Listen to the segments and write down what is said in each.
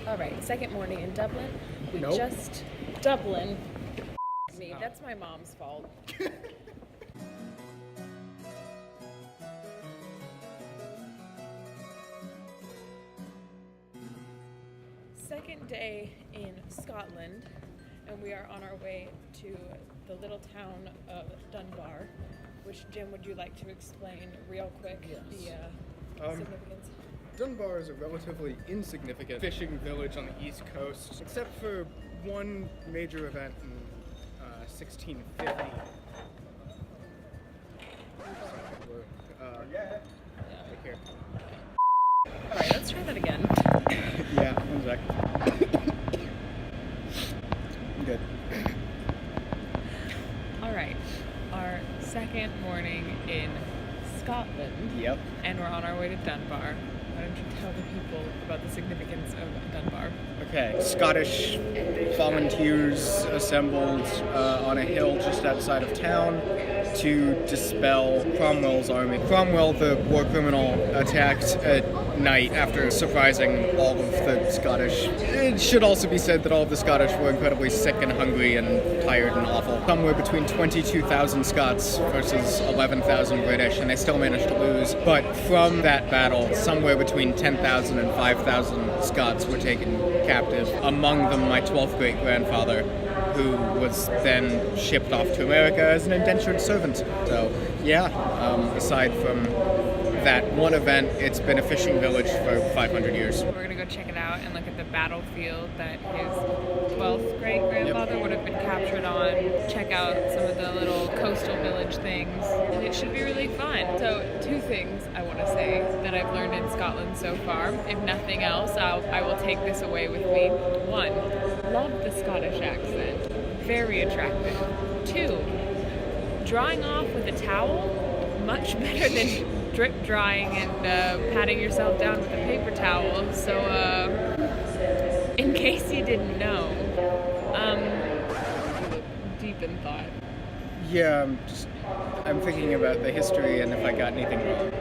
All right, second morning in Dublin. Nope. Dublin. Me, that's my mom's fault. Second day in Scotland, and we are on our way to the little town of Dunbar, which, Jim, would you like to explain real quick the significance? Dunbar is a relatively insignificant fishing village on the east coast, except for one major event in 1650. Right here. All right, let's try that again. Yeah, one sec. Good. All right, our second morning in Scotland. Yep. And we're on our way to Dunbar. Why don't you tell the people about the significance of Dunbar? Okay, Scottish volunteers assembled on a hill just outside of town to dispel Cromwell's army. Cromwell, the war criminal, attacked at night after surprising all of the Scottish. It should also be said that all of the Scottish were incredibly sick and hungry and tired and awful. Somewhere between 22,000 Scots versus 11,000 British, and they still managed to lose. But from that battle, somewhere between 10,000 and 5,000 Scots were taken captive. Among them, my 12th great-grandfather, who was then shipped off to America as an indentured servant. So, yeah, aside from that one event, it's been a fishing village for 500 years. We're gonna go check it out and look at the battlefield that his 12th great-grandfather would have been captured on. Check out some of the little coastal village things, and it should be really fun. So, two things I want to say that I've learned in Scotland so far. If nothing else, I will take this away with me. One, love the Scottish accent. Very attractive. Two, drying off with a towel, much better than drip drying and patting yourself down with a paper towel. So, in case you didn't know, deep in thought. Yeah, I'm thinking about the history and if I got anything wrong.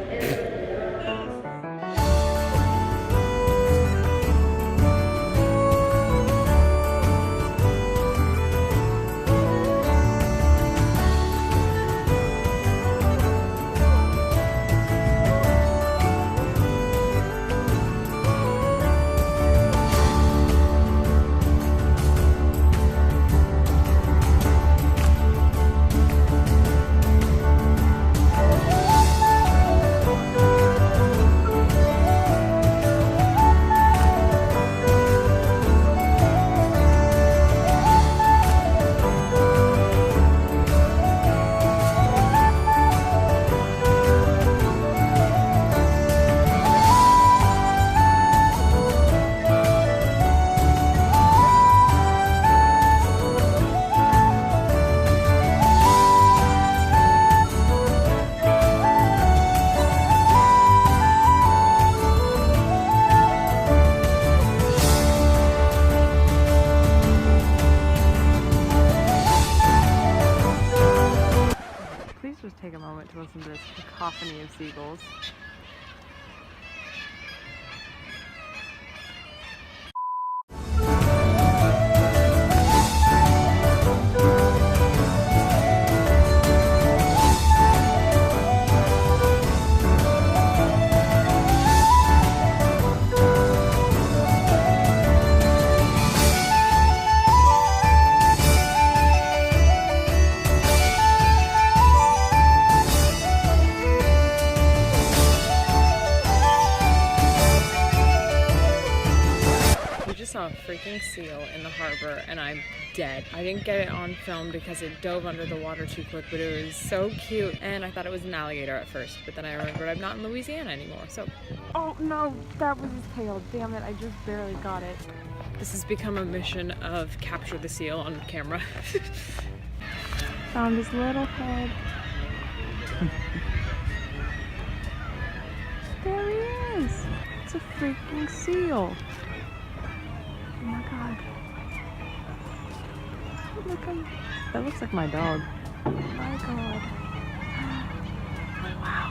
Just take a moment to listen to this cacophony of seagulls. Saw a freaking seal in the harbor and I'm dead. I didn't get it on film because it dove under the water too quick, but it was so cute and I thought it was an alligator at first, but then I remembered I'm not in Louisiana anymore, so. Oh no, that was his tail. Damn it, I just barely got it. This has become a mission of capture the seal on camera. Found his little head. There he is. It's a freaking seal. Oh my god. Look at him. That looks like my dog. Oh my god. Wow.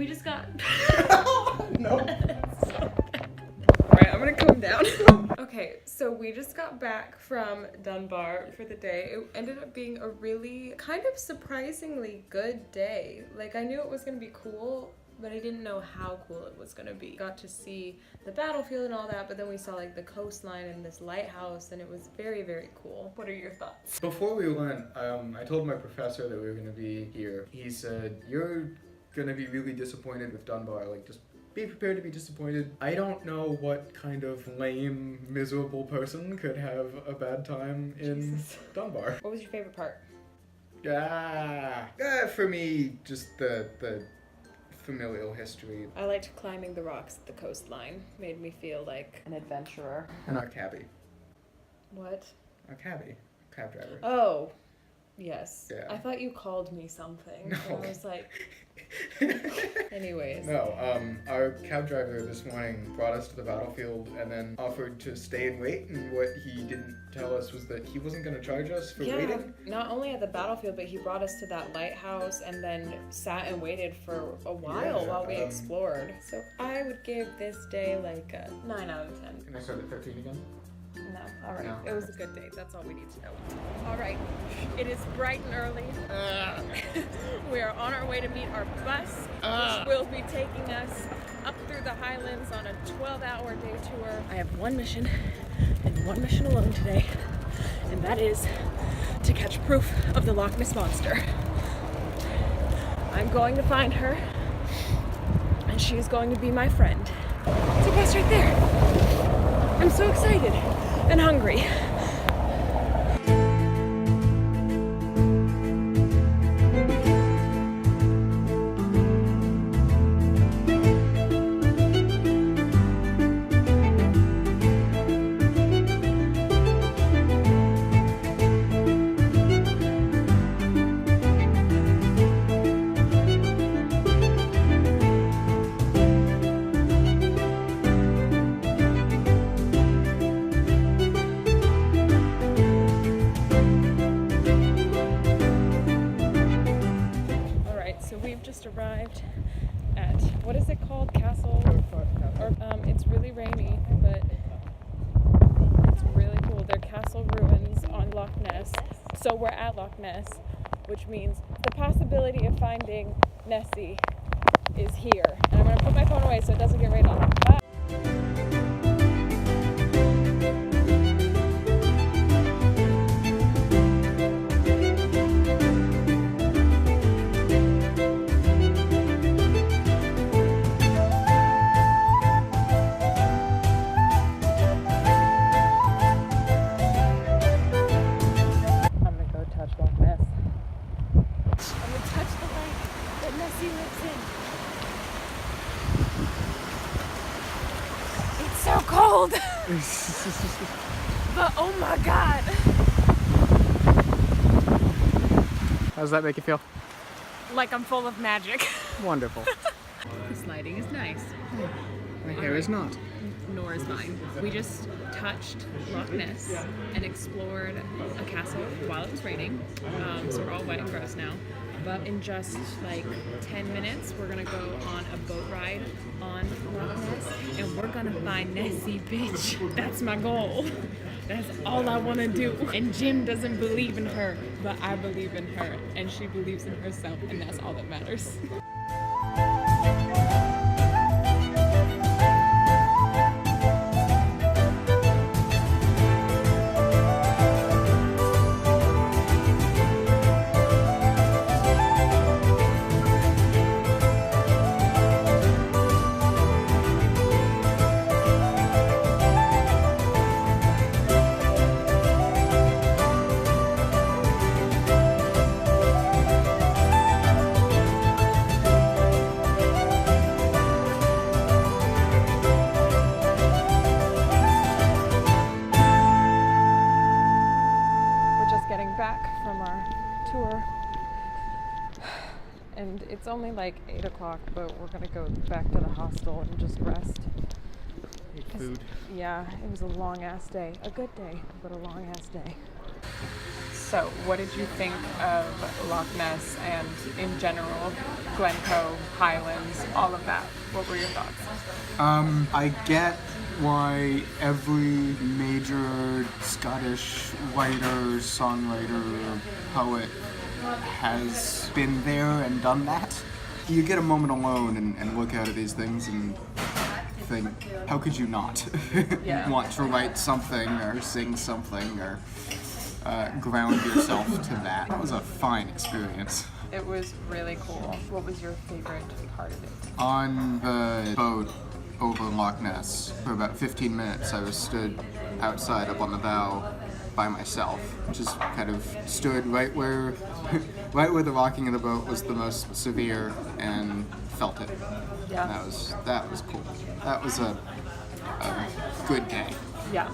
We just got... No. Alright, I'm gonna calm down. Okay, so we just got back from Dunbar for the day. It ended up being a really kind of surprisingly good day. Like, I knew it was gonna be cool, but I didn't know how cool it was gonna be. Got to see the battlefield and all that, but then we saw like the coastline and this lighthouse, and it was very, very cool. What are your thoughts? Before we went, I told my professor that we were gonna be here. He said, "You're gonna be really disappointed with Dunbar. Like, just be prepared to be disappointed." I don't know what kind of lame, miserable person could have a bad time in Dunbar. What was your favorite part? For me, just the familial history. I liked climbing the rocks at the coastline. Made me feel like an adventurer. And our cabbie. What? Our cabbie. Cab driver. Oh, yes. Yeah. I thought you called me something. No. And I was like... Anyways. No, our cab driver this morning brought us to the battlefield and then offered to stay and wait, and what he didn't tell us was that he wasn't going to charge us for waiting. Not only at the battlefield, but he brought us to that lighthouse and then sat and waited for a while while we explored. So I would give this day like a 9 out of 10. Can I start at 13 again? No, alright. No. It was a good day. That's all we need to know. Alright, it is bright and early. We are on our way to meet our bus, which will be taking us up through the Highlands on a 12-hour day tour. I have one mission, and one mission alone today, and that is to catch proof of the Loch Ness Monster. I'm going to find her, and she is going to be my friend. It's a bus right there. I'm so excited and hungry. Arrived at, what is it called? Castle? It's really rainy, but it's really cool. They're castle ruins on Loch Ness. So we're at Loch Ness, which means the possibility of finding Nessie is here. And I'm going to put my phone away so it doesn't get rained on. Bye. So cold! But oh my god! How does that make you feel? Like I'm full of magic. Wonderful. This lighting is nice. My hair is not. Nor is mine. We just touched Loch Ness and explored a castle while it was raining. So we're all wet and gross now. But in just like 10 minutes, we're gonna go on a boat ride on Loch Ness, and we're gonna find Nessie, bitch. That's my goal. That's all I wanna do. And Jim doesn't believe in her, but I believe in her, and she believes in herself, and that's all that matters. And it's only like 8 o'clock, but we're gonna go back to the hostel and just rest. Eat food. Yeah, it was a long ass day. A good day, but a long ass day. So, what did you think of Loch Ness and in general, Glencoe, Highlands, all of that? What were your thoughts? I get why every major Scottish writer, songwriter, poet has been there and done that. You get a moment alone and look out at these things and think, how could you not Yeah. want to write something or sing something or ground yourself to that? It was a fine experience. It was really cool. What was your favorite part of it? On the boat over Loch Ness, for about 15 minutes, I was stood outside up on the bow by myself. Just kind of stood right where the rocking of the boat was the most severe and felt it. Yeah. That was cool. That was a good day. Yeah.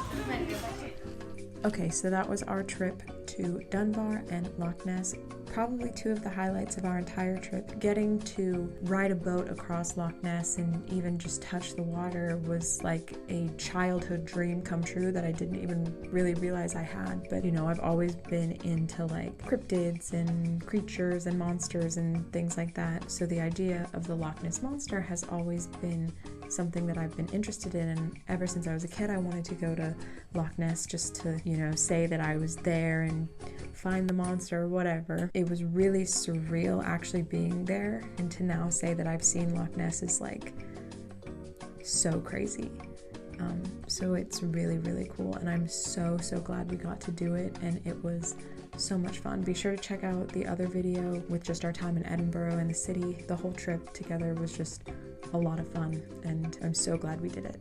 Okay, so that was our trip to Dunbar and Loch Ness. Probably two of the highlights of our entire trip. Getting to ride a boat across Loch Ness and even just touch the water was like a childhood dream come true that I didn't even really realize I had. But you know, I've always been into like cryptids and creatures and monsters and things like that. So the idea of the Loch Ness Monster has always been something that I've been interested in, and ever since I was a kid I wanted to go to Loch Ness just to, you know, say that I was there and find the monster or whatever. It was really surreal actually being there, and to now say that I've seen Loch Ness is like so crazy. So it's really, really cool, and I'm so glad we got to do it, and it was so much fun. Be sure to check out the other video with just our time in Edinburgh and the city. The whole trip together was just a lot of fun, and I'm so glad we did it.